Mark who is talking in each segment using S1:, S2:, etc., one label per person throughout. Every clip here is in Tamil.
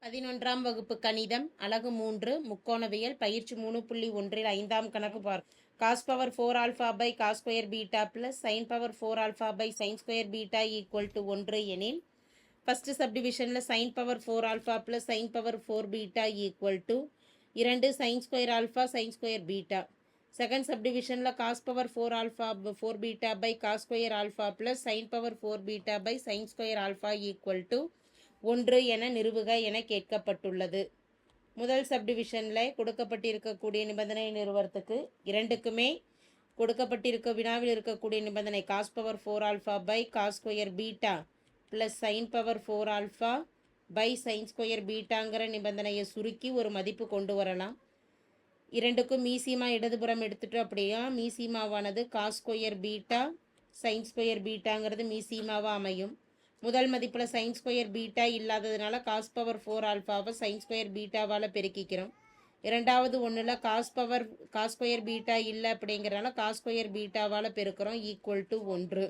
S1: 11ஆம் வகுப்பு கணிதம் அலகு 3 முக்கோணவியல் பயிற்சி 3.1 ஐந்தாம் கணக்கு பார் cos power 4 alpha by cos square beta plus sine power 4 alpha by sine square beta equal to 1 எனில் ஃபர்ஸ்ட் சப்டிவிஷனில் sine power 4 alpha plus sine power 4 beta equal to 2 sine square alpha sine square beta. Second சப்டிவிஷனில் cos power 4 alpha 4 beta by cos square alpha plus sine power 4 beta by sine square alpha equal to 1 என நிறுவுக என கேட்கப்பட்டுள்ளது. முதல் சப்டிவிஷனில் கொடுக்கப்பட்டிருக்கக்கூடிய நிபந்தனை நிறுவனத்துக்கு இரண்டுக்குமே கொடுக்கப்பட்டிருக்க வினாவில் இருக்கக்கூடிய நிபந்தனை cos power 4 alpha by cos square beta plus sine power 4 alpha by sine square பீட்டாங்கிற நிபந்தனையை சுருக்கி ஒரு மதிப்பு கொண்டு வரலாம். இரண்டுக்கும் மீசிமா இடதுபுறம் எடுத்துட்டோம் அப்படியா மீசிமாவானது cos square beta sine square பீட்டாங்கிறது மீசிமாவாக அமையும். முதல் மதிப்பில் சைன் ஸ்கொயர் பீட்டா இல்லாததுனால காஸ் பவர் 4 ஆல்ஃபாவை சைன் ஸ்கொயர் பீட்டாவால் பெருக்கிக்கிறோம். இரண்டாவது ஒன்றில் காஸ் ஸ்கொயர் பீட்டா இல்லை அப்படிங்கிறனால காஸ் ஸ்கொயர் பீட்டாவால் பெருக்கிறோம் ஈக்குவல் டு 1.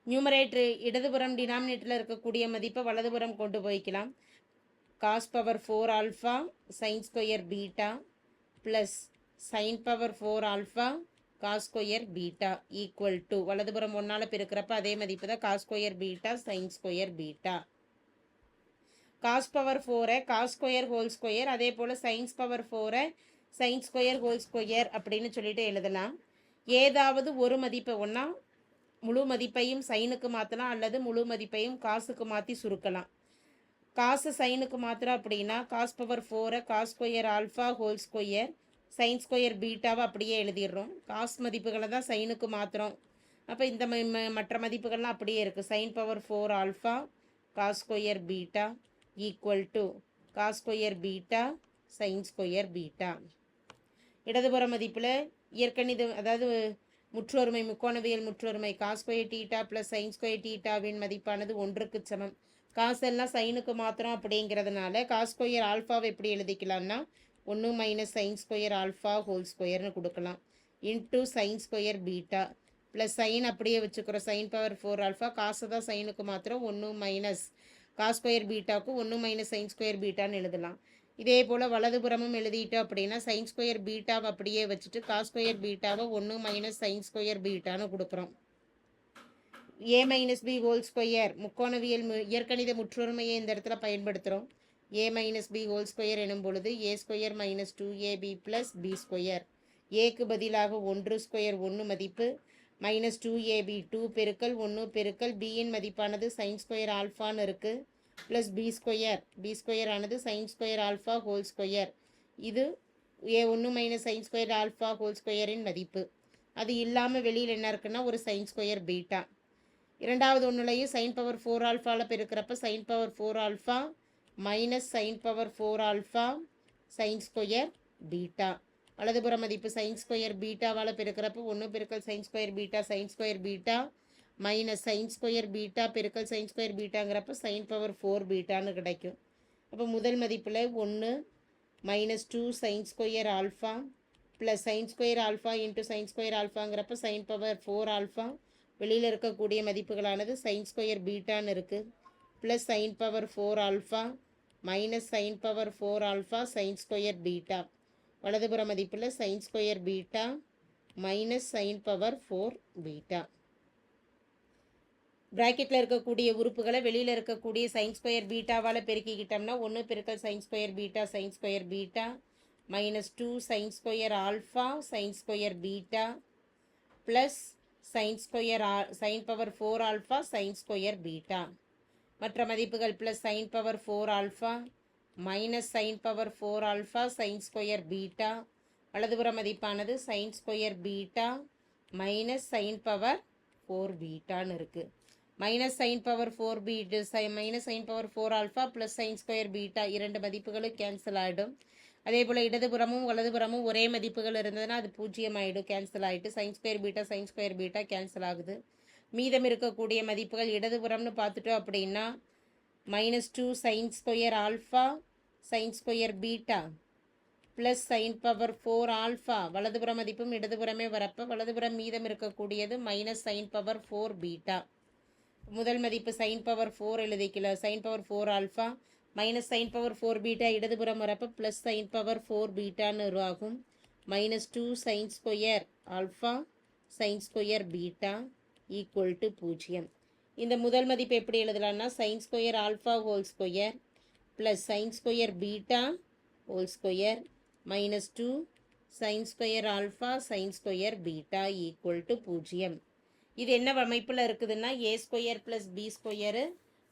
S1: நியூமரேட்டர் இடதுபுறம் டினாமினேட்டரில் இருக்கக்கூடிய மதிப்பை வலதுபுறம் கொண்டு போய்க்கலாம். Cos power 4 alpha sine square beta plus sine power 4 alpha cos square beta equal to வலதுபுறம் 1ஆல் பெருக்கிறப்ப அதே மதிப்பு தான் cos square beta sine square beta. Cos power 4 cos square whole square, அதே போல் sines power 4 sine square whole square அப்படின்னு சொல்லிட்டு எழுதலாம். ஏதாவது ஒரு மதிப்பை ஒன்றா முழு மதிப்பையும் சைனுக்கு மாற்றலாம் அல்லது முழு மதிப்பையும் காசுக்கு மாற்றி சுருக்கலாம். காசு சைனுக்கு மாத்திரம் அப்படின்னா cos power 4 cos square alpha whole square sine square பீட்டாவை அப்படியே எழுதிடுறோம். காஸ் மதிப்புகளை தான் சைனுக்கு மாத்திரம். அப்போ இந்த மற்ற மதிப்புகள்லாம் அப்படியே இருக்குது. Sine power 4 alpha cos square beta equal to cos square beta sine square beta. இடதுபுற மதிப்பில் இயற்கணித அதாவது முற்றொருமை முக்கோணவியல் முற்றொருமை cos square theta plus sine square டீட்டாவின் மதிப்பானது 1க்கு சமம். காசெல்லாம் சைனுக்கு மாத்திரம் அப்படிங்கிறதுனால காஸ் ஸ்கொயர் ஆல்ஃபாவை எப்படி எழுதிக்கலாம்னா 1 minus sine square alpha whole ஸ்கொயர்னு கொடுக்கலாம் into sine square beta plus sine அப்படியே வச்சுக்கிறோம். சைன் பவர் 4 ஆல்ஃபா காசு தான் சைனுக்கு மாத்திரம் 1 மைனஸ் காஸ் ஸ்கொயர் பீட்டாவுக்கு 1 மைனஸ் சைன் ஸ்கொயர் பீட்டான்னு எழுதலாம். இதே போல் வலதுபுறமும் எழுதிட்டோம் அப்படின்னா சைன் ஸ்கொயர் பீட்டாவை அப்படியே வச்சுட்டு காஸ் ஸ்கொயர் பீட்டாவை 1 மைனஸ் சைன் ஸ்கொயர் பீட்டான்னு கொடுக்குறோம். A minus B whole square முக்கோணவியல் இயற்கணித முற்றொருமையை இந்த இடத்துல பயன்படுத்துகிறோம். A minus B whole square எனும் பொழுது A square minus 2ab plus B square. ஏக்கு பதிலாக 1 ஸ்கொயர் 1 மதிப்பு மைனஸ் 2ab 2 பெருக்கல் 1 பெருக்கல் பியின் மதிப்பானது சைன் ஸ்கொயர் ஆல்ஃபான்னு இருக்குது ப்ளஸ் பி ஸ்கொயர் ஆனது sign square alpha whole square. இது ஏ 1 minus sine square alpha whole ஸ்கொயரின் மதிப்பு. அது இல்லாமல் வெளியில் என்ன இருக்குன்னா ஒரு சைன் ஸ்கொயர் பீட்டா. இரண்டாவது ஒன்றுலையும் சைன் பவர் 4 ஆல்ஃபாவில் பெருக்கிறப்ப sine power 4 alpha minus sine power 4 alpha sine square beta. வலதுபுற மதிப்பு சைன் ஸ்கொயர் பீட்டாவால் பெருக்கிறப்ப 1 பெருக்கல் sine square beta minus sine square beta பெருக்கல் சைன் ஸ்கொயர் பீட்டாங்கிறப்ப சைன் பவர் 4 பீட்டான்னு கிடைக்கும். அப்போ முதல் மதிப்பில் 1 minus 2 sine square alpha plus sine square alpha into sine square ஆல்ஃபாங்கிறப்ப சைன் பவர் 4 ஆல்ஃபா வெளியில் இருக்கக்கூடிய மதிப்புகளானது சைன் ஸ்கொயர் பீட்டான்னு இருக்குது plus sine power 4 alpha minus sine power 4 alpha sine square beta. வலதுபுற மதிப்பில் sine square beta minus sine power 4 beta. ப்ராக்கெட்டில் இருக்கக்கூடிய உறுப்புகளை வெளியில் இருக்கக்கூடிய சைன் ஸ்கொயர் பீட்டாவால் பெருக்கிக்கிட்டோம்னா 1 பெருக்கல் sine square beta minus 2 sine square alpha sine square beta plus sine power 4 alpha sine square beta. மற்ற மதிப்புகள் plus sine power 4 alpha minus sine power 4 alpha sine square beta. வலதுபுற மதிப்பானது sine square beta minus sine power 4 பீட்டான்னு இருக்குது. Minus sine power 4 beta minus sine power 4 alpha plus sine square beta இரண்டு மதிப்புகளும் கேன்சல் ஆகிடும். அதே போல் இடதுபுறமும் வலதுபுறமும் ஒரே மதிப்புகள் இருந்ததுன்னா அது 0 ஆகிடும், கேன்சல் ஆகிட்டு சைன் ஸ்கொயர் பீட்டா கேன்சல் ஆகுது. மீதம் இருக்கக்கூடிய மதிப்புகள் இடதுபுறம்னு பார்த்துட்டோம் அப்படின்னா minus 2 sine square alpha sine square beta plus sine power 4 alpha வலதுபுற மதிப்பும் இடதுபுறமே வரப்போ வலதுபுறம் மீதம் இருக்கக்கூடியது மைனஸ் சைன் பவர் 4 பீட்டா. முதல் மதிப்பு சைன் பவர் 4 எழுதிக்கல sine power 4 alpha minus sine power 4 beta இடதுபுறம் வரப்போ ப்ளஸ் சைன் பவர் 4 பீட்டான்னு உருவாகும். Minus 2 sine square alpha sine square beta equal to 0. இந்த முதல் மதிப்பு எப்படி எழுதலாம்னா sine square alpha whole square plus sine square beta whole square minus 2 sine square alpha sine square beta equal to 0. இது என்ன அமைப்பில் இருக்குதுன்னா A square plus B square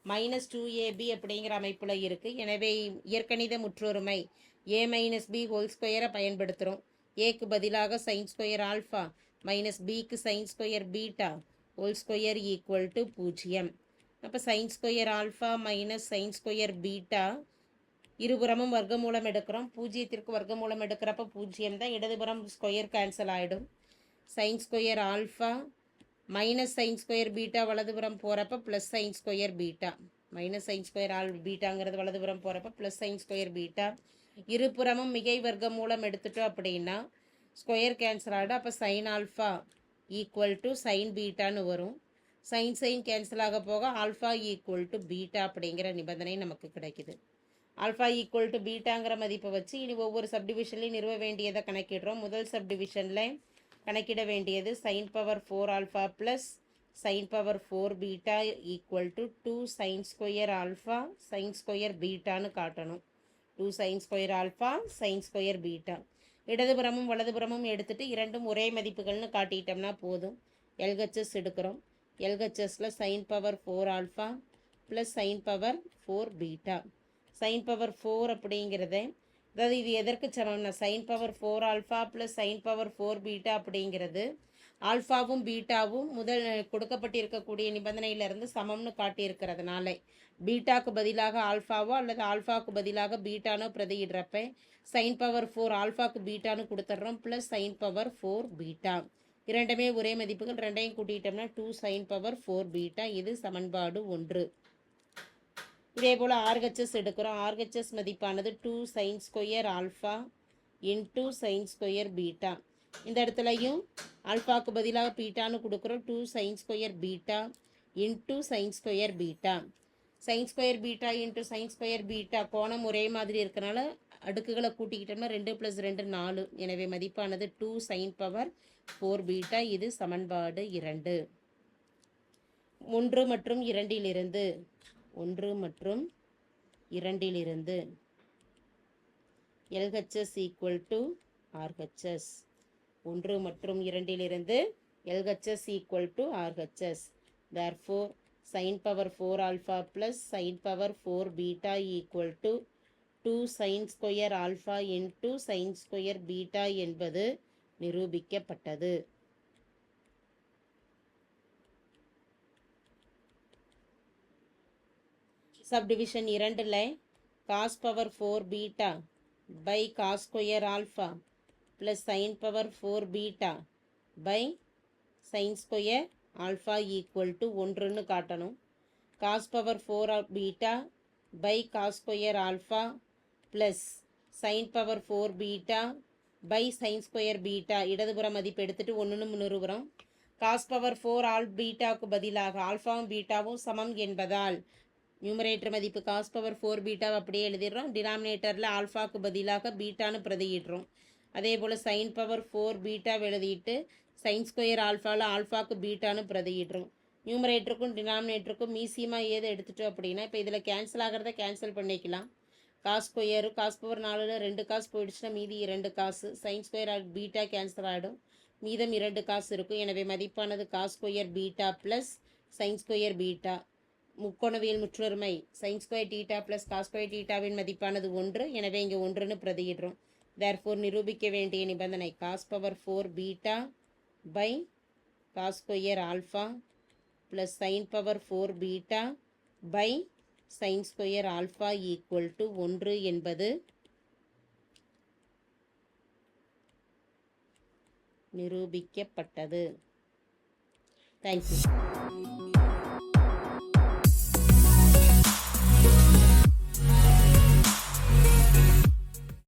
S1: minus 2ab அப்படிங்கிற அமைப்பில் இருக்குது. எனவே இயற்கணித முற்றொருமை ஏ மைனஸ் பி ஹோல் ஸ்கொயரை பயன்படுத்துகிறோம். ஏக்கு பதிலாக சைன் ஸ்கொயர் ஆல்ஃபா மைனஸ் பிக்கு sine square beta whole square equal to 0. அப்போ sine square alpha minus sine square beta இருபுறமும் வர்க்கமூலம் எடுக்கிறோம். 0க்கு வர்க்கமூலம் எடுக்கிறப்ப 0 தான், இடதுபுறம் ஸ்கொயர் கேன்சல் ஆகிடும். Sine square alpha minus sine square beta வலதுபுறம் போகிறப்ப plus sine square beta minus sine square பீட்டாங்கிறது வலதுபுறம் போகிறப்ப ப்ளஸ் சைன் ஸ்கொயர் பீட்டா. இருபுறமும் மிகை வர்க்க மூலம் எடுத்துட்டோம் அப்படின்னா ஸ்கொயர் கேன்சல் ஆகிடும். அப்போ sine alpha equal to sine பீட்டான்னு வரும். சைன் கேன்சல் ஆக போக ஆல்ஃபா ஈக்குவல் டு பீட்டா அப்படிங்கிற நிபந்தனை நமக்கு கிடைக்குது. ஆல்ஃபா ஈக்குவல் டு பீட்டாங்கிற மதிப்பை வச்சு இனி ஒவ்வொரு சப்டிவிஷன்லையும் நிறுவ வேண்டியதை கணக்கிடுறோம். முதல் சப்டிவிஷனில் கணக்கிட வேண்டியது sine power 4 alpha plus sine power 4 beta equal to 2 sine square alpha sine square பீட்டான்னு காட்டணும். 2 sine square alpha sine square beta. இடதுபுறமும் வலதுபுறமும் எடுத்துகிட்டு இரண்டும் ஒரே மதிப்புகள்னு காட்டிட்டோம்னா போதும். எல்ஹெச்எஸ் எடுக்கிறோம். எல்ஹெச்எஸில் sine power 4 alpha plus sine power 4 beta. Sine power 4 அப்படிங்கிறத, அதாவது இது எதற்கு சமம்னா sine power 4 alpha plus sine power 4 beta அப்படிங்கிறது ஆல்ஃபாவும் பீட்டாவும் முதல் கொடுக்கப்பட்டிருக்கக்கூடிய நிபந்தனையிலிருந்து சமம்னு காட்டியிருக்கிறதுனால பீட்டாக்கு பதிலாக ஆல்ஃபாவோ அல்லது ஆல்ஃபாவுக்கு பதிலாக பீட்டானோ பிரதியிடுறப்ப சைன் பவர் 4 ஆல்ஃபாக்கு பீட்டான்னு கொடுத்துட்றோம் ப்ளஸ் சைன் பவர் 4 பீட்டா. இரண்டுமே ஒரே மதிப்புகள், ரெண்டையும் கூட்டிட்டோம்னா 2 சைன் பவர் 4 பீட்டா. இது சமன்பாடு 1. இதே போல் ஆர்ஹெச்எஸ் எடுக்கிறோம். ஆர்ஹெச்எஸ் மதிப்பானது 2 sine square alpha into sign square beta. இந்த இடத்துலையும் ஆல்ஃபாவுக்கு பதிலாக பீட்டான்னு கொடுக்குறோம். 2 sine square beta into sign square beta. Sine square beta into sign square beta கோணம் ஒரே மாதிரி இருக்கனால அடுக்குகளை கூட்டிக்கிட்டோம்னா 2 + 2 4. எனவே மதிப்பானது 2 சைன் பவர் 4 பீட்டா. இது சமன்பாடு 2. 1 மற்றும் 2லிருந்து 1 மற்றும் 2லிருந்து LHS ஈக்குவல் டு RHS. 1 மற்றும் 2லிருந்து LHS equal to RHS. therefore sin power 4 alpha plus sin power 4 beta equal to 2 sin square alpha into sin square beta என்பது நிரூபிக்கப்பட்டது. சப்டிவிஷன் 2ல் cos power 4 beta by cos square alpha plus sine power 4 beta by sine square alpha equal to 1ன்னு காட்டணும். Cos power 4 beta by cos square alpha plus sine power 4 beta by sine square beta. இடதுபுற மதிப்பு எடுத்துகிட்டு 1ன்னு நிறுவுகிறோம். காஸ் பவர் 4 பீட்டாவுக்கு பதிலாக ஆல்ஃபாவும் பீட்டாவும் சமம் என்பதால் நியூமரேட்டர் மதிப்பு காஸ் பவர் 4 பீட்டாவை அப்படியே எழுதிடுறோம். டினாமினேட்டரில் ஆல்ஃபாவுக்கு பதிலாக பீட்டான்னு பிரதியிடுறோம். அதே போல் சைன் பவர் 4 பீட்டாவை எழுதிட்டு சைன் ஸ்கொயர் ஆல்ஃபாவில் ஆல்ஃபாவுக்கு பீட்டான்னு பிரதியிடுறோம். நியூமரேட்டருக்கும் டினாமினேட்டருக்கும் மீசியமாக ஏதை எடுத்துட்டோம் அப்படின்னா இப்போ இதில் கேன்சல் ஆகிறத கேன்சல் பண்ணிக்கலாம். காஸ் ஸ்கொயரு காஸ் பவர் 4ல் 2 காசு போயிடுச்சுன்னா மீதி 2 காசு. சைன் ஸ்கொயர் பீட்டா கேன்சல் ஆகிடும், மீதம் 2 காசு இருக்கும். எனவே மதிப்பானது cos square beta plus sine square beta. முக்கோணவியல் முற்றொருமை sine square theta plus cos square டீட்டாவின் மதிப்பானது 1. எனவே இங்கே 1ன்னு பிரதியிடுறோம். therefore நிரூபிக்க வேண்டிய நிபந்தனை cos power 4 beta by cos square alpha plus sine power 4 beta by sine square alpha equal to 1 என்பது நிரூபிக்கப்பட்டது. தேங்க்யூ.